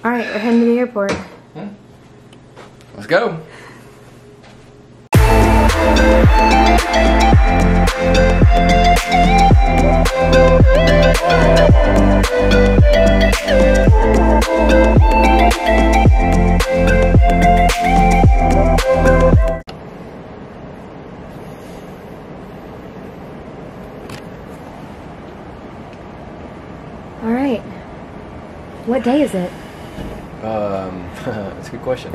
All right, we're heading to the airport. Let's go. All right. What day is it? That's a good question.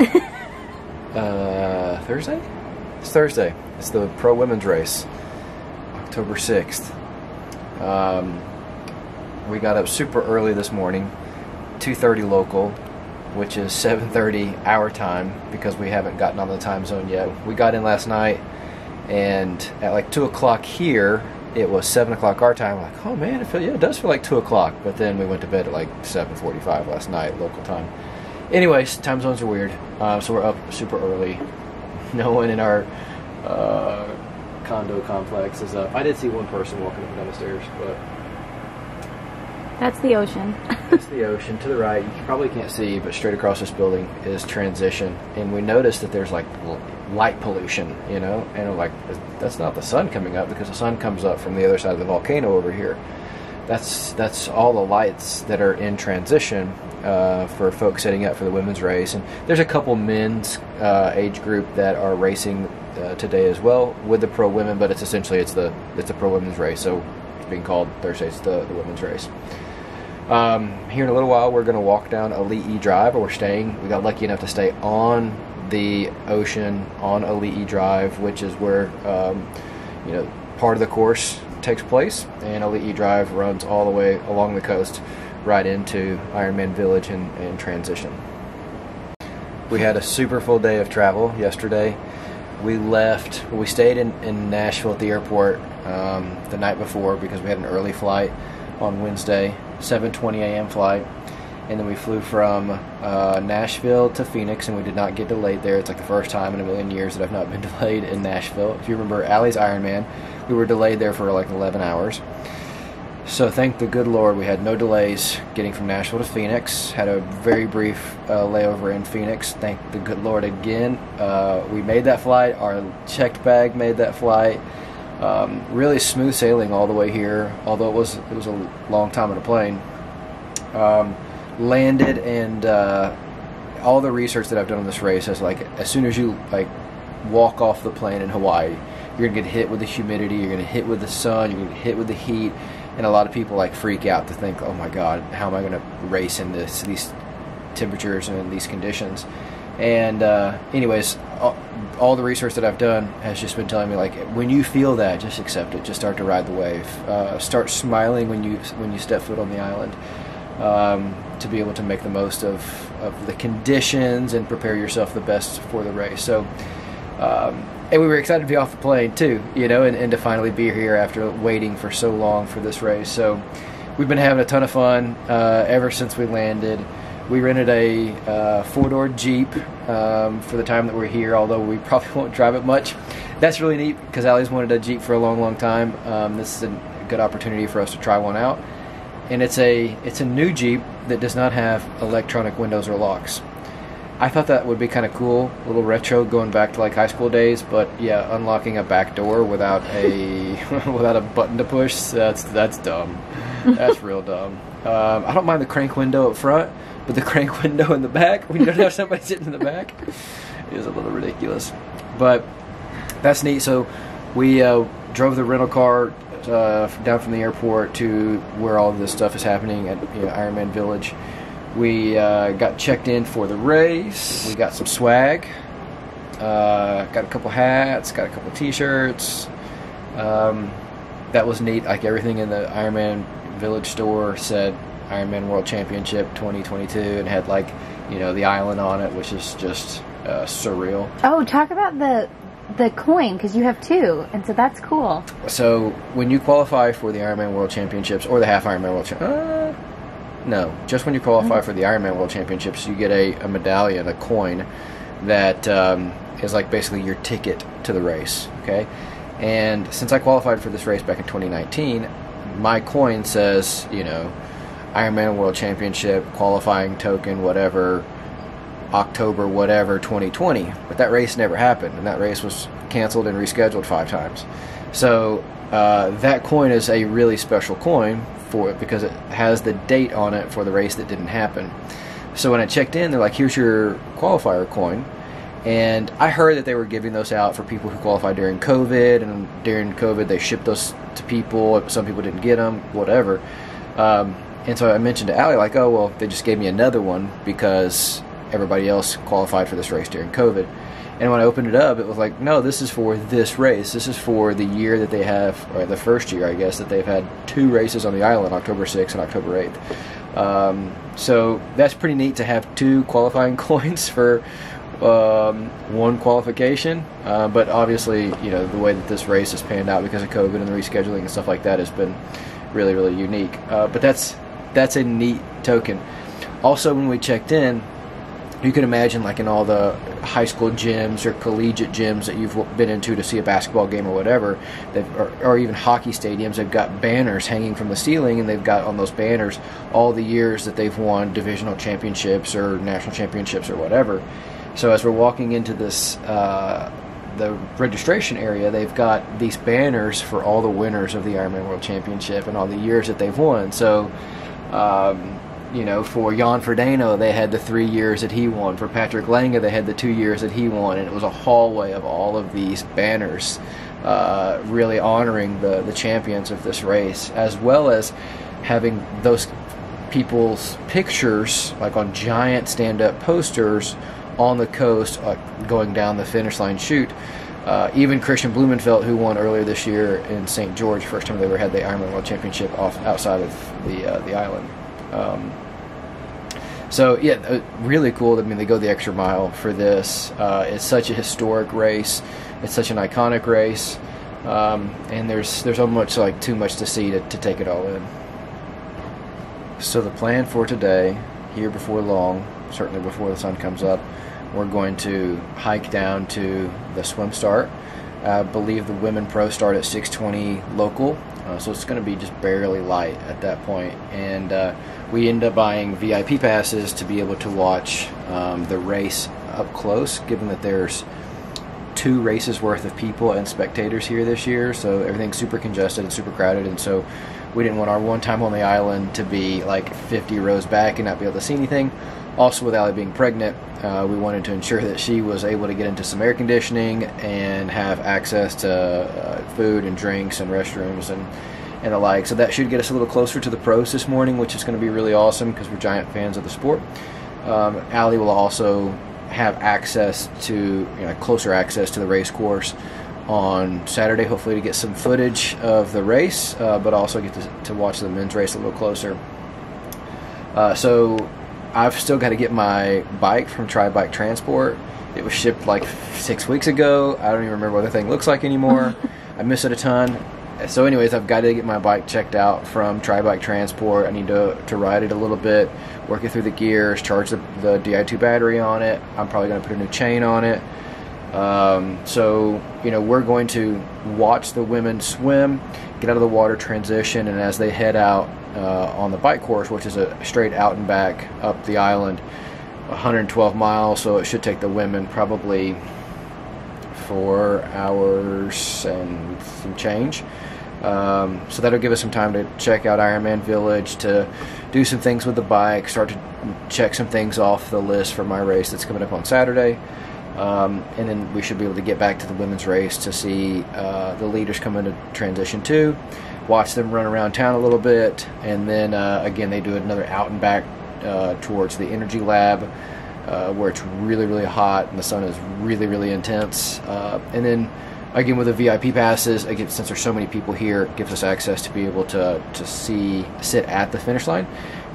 Thursday? It's Thursday. It's the pro women's race, October 6th. We got up super early this morning, 2:30 local, which is 7:30 our time because we haven't gotten on the time zone yet. We got in last night, and at like 2 o'clock here, it was 7 o'clock our time. We're like, oh man, it does feel like 2 o'clock. But then we went to bed at like 7:45 last night, local time. Anyways, time zones are weird, so we're up super early. No one in our condo complex is up. I did see one person walking up and down the stairs, but that's the ocean. That's the ocean. To the right, you probably can't see, but straight across this building is Transition, and we noticed that there's like light pollution, you know, and we're like, that's not the sun coming up because the sun comes up from the other side of the volcano over here. That's all the lights that are in Transition for folks setting up for the women's race. And there's a couple men's age group that are racing today as well with the pro women, but it's a pro women's race, so it's being called Thursday's the women's race. Here in a little while we're going to walk down Ali'i Drive, or we're staying. We got lucky enough to stay on the ocean on Ali'i Drive, which is where part of the course takes place, and Ali'i Drive runs all the way along the coast right into Ironman Village and Transition. We had a super full day of travel yesterday. We stayed in Nashville at the airport the night before because we had an early flight on Wednesday, 7:20 a.m. flight, and then we flew from Nashville to Phoenix, and we did not get delayed there. It's like the first time in a million years that I've not been delayed in Nashville. If you remember Allie's Ironman, we were delayed there for like 11 hours. So thank the good Lord we had no delays getting from Nashville to Phoenix. Had a very brief layover in Phoenix. Thank the good Lord again. We made that flight. Our checked bag made that flight. Really smooth sailing all the way here, although it was a long time on a plane. Landed, and all the research that I've done on this race is like, as soon as you like walk off the plane in Hawaii, you're gonna get hit with the humidity, you're gonna hit with the sun, you're gonna get hit with the heat, and a lot of people like freak out to think, oh my God, how am I gonna race in these temperatures and these conditions? And anyways, all the research that I've done has just been telling me, like, when you feel that, just accept it. Just start to ride the wave. Start smiling when you step foot on the island, to be able to make the most of the conditions and prepare yourself the best for the race. So, and we were excited to be off the plane too, you know, and to finally be here after waiting for so long for this race. So we've been having a ton of fun ever since we landed. We rented a four-door Jeep for the time that we're here, although we probably won't drive it much. That's really neat because Allie's wanted a Jeep for a long, long time. This is a good opportunity for us to try one out. And it's a new Jeep that does not have electronic windows or locks. I thought that would be kind of cool, a little retro going back to like high school days, but yeah, unlocking a back door without a without a button to push, that's dumb. That's real dumb. I don't mind the crank window up front, but the crank window in the back, when you don't have somebody sitting in the back, is a little ridiculous. But that's neat. So we drove the rental car down from the airport to where all of this stuff is happening at Ironman Village. We got checked in for the race. We got some swag. Got a couple hats. Got a couple t-shirts. That was neat. Like, everything in the Ironman Village store said Ironman World Championship 2022 and had, like, the island on it, which is just surreal. Oh, talk about the coin, because you have two, and so that's cool. So when you qualify for the Ironman World Championships or the half Ironman World Championships, no, just when you qualify for the Ironman World Championships, you get a medallion, a coin that is like basically your ticket to the race. Okay, and since I qualified for this race back in 2019, my coin says, Ironman World Championship qualifying token, whatever, October whatever 2020, but that race never happened, and that race was canceled and rescheduled 5 times. So that coin is a really special coin for it because it has the date on it for the race that didn't happen. So when I checked in, they're like, here's your qualifier coin. And I heard that they were giving those out for people who qualified during COVID, and during COVID they shipped those to people. Some people didn't get them, whatever. And so I mentioned to Allie, like, oh, well, they just gave me another one because everybody else qualified for this race during COVID. And when I opened it up, it was like, no, this is for this race. This is for the year that they have, or the first year, I guess, that they've had 2 races on the island, October 6th and October 8th. So that's pretty neat to have 2 qualifying coins for 1 qualification. But obviously, you know, the way that this race has panned out because of COVID and the rescheduling and stuff like that has been really, really unique. But that's a neat token. Also, when we checked in, you can imagine, like in all the high school gyms or collegiate gyms that you've been into to see a basketball game or whatever, or even hockey stadiums, they've got banners hanging from the ceiling, and they've got on those banners all the years that they've won divisional championships or national championships or whatever. So as we're walking into this, the registration area, they've got these banners for all the winners of the Ironman World Championship and all the years that they've won. So, you know, for Jan Frodeno, they had the 3 years that he won. For Patrick Lange, they had the 2 years that he won. And it was a hallway of all of these banners really honoring the champions of this race, as well as having those people's pictures, like on giant stand-up posters on the coast, going down the finish line chute. Even Christian Blumenfeld, who won earlier this year in St. George, first time they ever had the Ironman World Championship outside of the island. So yeah, really cool. I mean, they go the extra mile for this. It's such a historic race. It's such an iconic race, and there's almost like too much to see to take it all in. So the plan for today, here before long, certainly before the sun comes up, we're going to hike down to the swim start. I believe the women pro start at 6:20 local, so it's going to be just barely light at that point. And we end up buying VIP passes to be able to watch the race up close, given that there's 2 races worth of people and spectators here this year, so everything's super congested and super crowded, and so we didn't want our one time on the island to be like 50 rows back and not be able to see anything. Also, with Allie being pregnant, we wanted to ensure that she was able to get into some air conditioning and have access to food and drinks and restrooms and the like. So that should get us a little closer to the pros this morning, which is going to be really awesome because we're giant fans of the sport. Allie will also have access to, you know, closer access to the race course on Saturday, hopefully to get some footage of the race, but also get to watch the men's race a little closer. So I've still got to get my bike from Tri-Bike Transport. It was shipped like 6 weeks ago. I don't even remember what the thing looks like anymore. I miss it a ton. So anyways, I've got to get my bike checked out from Tri-Bike Transport. I need to ride it a little bit, work it through the gears, charge the Di2 battery on it. I'm probably going to put a new chain on it. So, you know, we're going to watch the women swim, get out of the water, transition, and as they head out on the bike course, which is a straight out and back up the island, 112 miles, so it should take the women probably 4 hours and some change. So that'll give us some time to check out Ironman Village, to do some things with the bike, start to check some things off the list for my race that's coming up on Saturday. And then we should be able to get back to the women's race to see the leaders come into transition 2, watch them run around town a little bit, and then again they do another out and back towards the energy lab, where it's really, really hot and the sun is really, really intense. And then again with the VIP passes, again, since there's so many people here, it gives us access to be able to sit at the finish line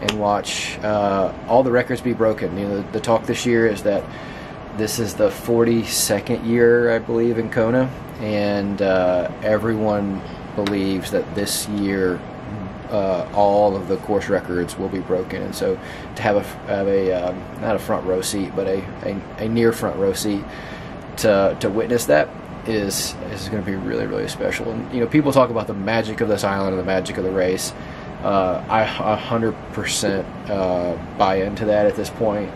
and watch all the records be broken. You know, the talk this year is that this is the 42nd year, I believe, in Kona, and everyone believes that this year all of the course records will be broken. And so to have a not a front row seat, but a near front row seat to witness that is going to be really, really special. And you know, people talk about the magic of this island and the magic of the race. I 100% buy into that at this point.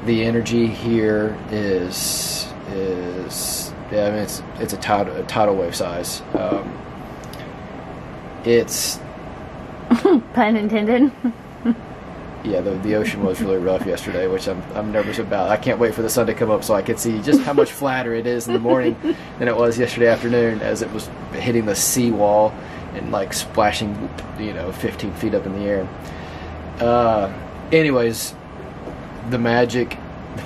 The energy here is yeah, I mean it's a tidal wave size. It's pun intended. Yeah, the ocean was really rough yesterday, which I'm nervous about. I can't wait for the sun to come up so I can see just how much flatter it is in the morning than it was yesterday afternoon, as it was hitting the seawall and like splashing, 15 feet up in the air. Anyways, the magic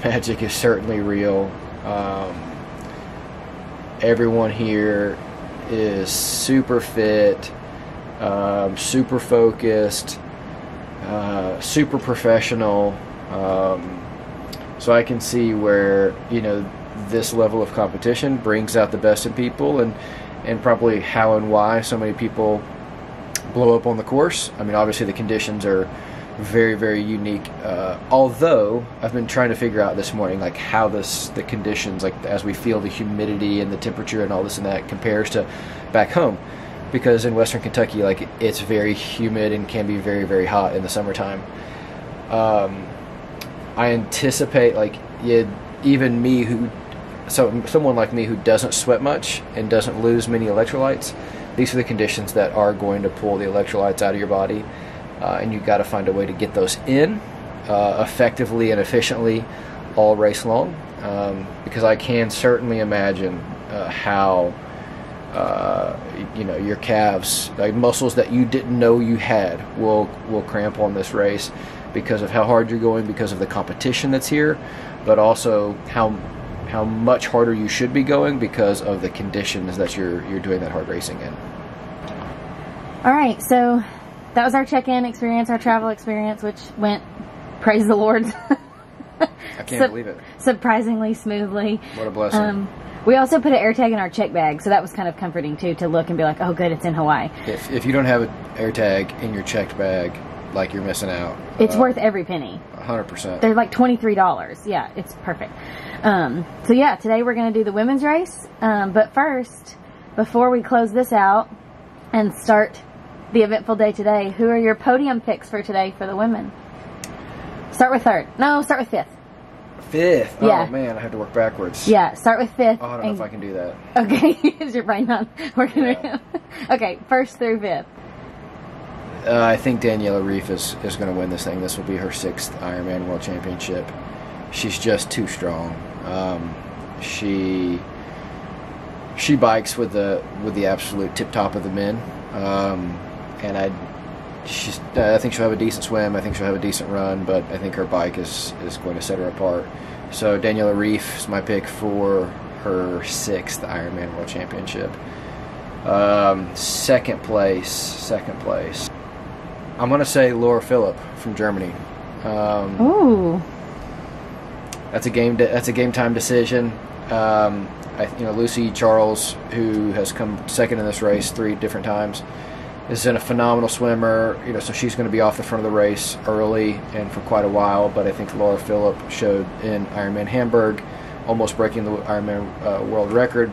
is certainly real. Everyone here is super fit, super focused, super professional. So I can see where, this level of competition brings out the best in people, and probably how and why so many people blow up on the course. I mean, obviously the conditions are very, very unique. Although I've been trying to figure out this morning, like how the conditions, like as we feel the humidity and the temperature and all this and that, compares to back home. Because in Western Kentucky, like, it's very humid and can be very, very hot in the summertime. I anticipate, like, even me, someone like me who doesn't sweat much and doesn't lose many electrolytes, these are the conditions that are going to pull the electrolytes out of your body. And you've got to find a way to get those in effectively and efficiently all race long. Because I can certainly imagine how your calves, like muscles that you didn't know you had, will cramp on this race because of how hard you're going, because of the competition that's here, but also how much harder you should be going because of the conditions that you're doing that hard racing in. All right, so that was our check-in experience, our travel experience, which went, praise the Lord, I can't believe it, surprisingly smoothly. What a blessing. We also put an air tag in our check bag, so that was kind of comforting too, to look and be like, oh good, it's in Hawaii. If you don't have an air tag in your checked bag, like, you're missing out. It's worth every penny. 100%. They're like $23. Yeah, it's perfect. So yeah, today we're going to do the women's race. But first, before we close this out and start the eventful day today, who are your podium picks for today for the women? Start with third. No, start with fifth. Fifth? Yeah. Oh man, I have to work backwards. Yeah, start with fifth. Oh, I don't know if I can do that. Okay, is your brain not working? Yeah. Okay, first through fifth. I think Daniela Reef is going to win this thing. This will be her 6th Ironman World Championship. She's just too strong. She bikes with the absolute tip top of the men, and I think she'll have a decent swim. I think she'll have a decent run, but I think her bike is going to set her apart. So Daniela Reef is my pick for her 6th Ironman World Championship. Second place. I'm going to say Laura Philipp from Germany. Ooh. That's a game time decision. Lucy Charles, who has come second in this race 3 different times, is a phenomenal swimmer. So she's going to be off the front of the race early and for quite a while. But I think Laura Philipp showed in Ironman Hamburg, almost breaking the Ironman world record,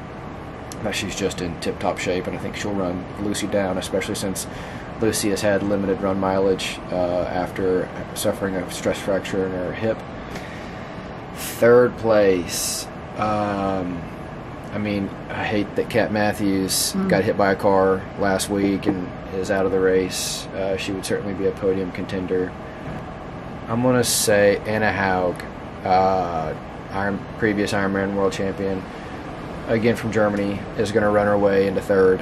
that she's just in tip-top shape, and I think she'll run Lucy down, especially since Lucy has had limited run mileage after suffering a stress fracture in her hip. Third place. I hate that Kat Matthews got hit by a car last week and is out of the race. She would certainly be a podium contender. I'm going to say Anna Haug, previous Ironman World Champion, again from Germany, is going to run her way into third.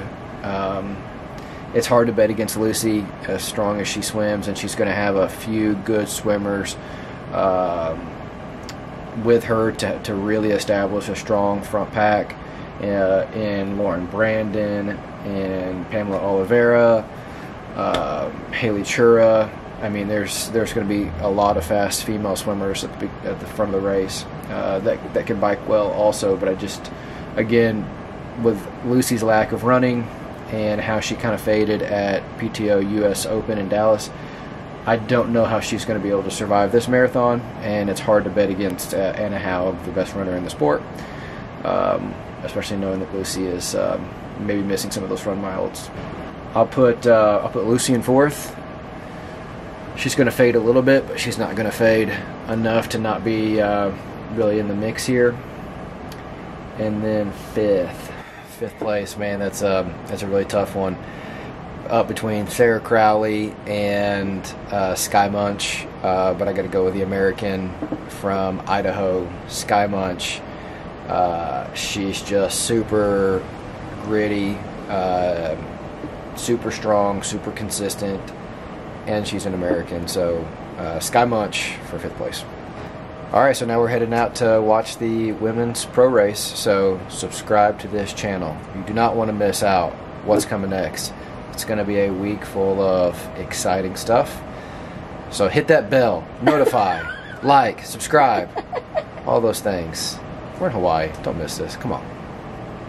It's hard to bet against Lucy, as strong as she swims, and she's going to have a few good swimmers with her to really establish a strong front pack in Lauren Brandon and Pamela Oliveira, Haley Chura. I mean, there's going to be a lot of fast female swimmers at the front of the race that can bike well also. But I just, again, with Lucy's lack of running and how she kind of faded at PTO US Open in Dallas, I don't know how she's going to be able to survive this marathon, and it's hard to bet against Anna Haug, the best runner in the sport, especially knowing that Lucy is maybe missing some of those run miles. I'll put Lucy in fourth, She's going to fade a little bit, but she's not going to fade enough to not be really in the mix here. And then fifth place, man, that's a really tough one. Up between Sarah Crowley and Sky Munch, but I got to go with the American from Idaho, Sky Munch. She's just super gritty, super strong, super consistent, and she's an American. So Sky Munch for 5th place. All right, so now we're heading out to watch the women's pro race. So subscribe to this channel. You do not want to miss out what's coming next. It's going to be a week full of exciting stuff. So hit that bell, notify, like, subscribe, all those things. We're in Hawaii. Don't miss this. Come on.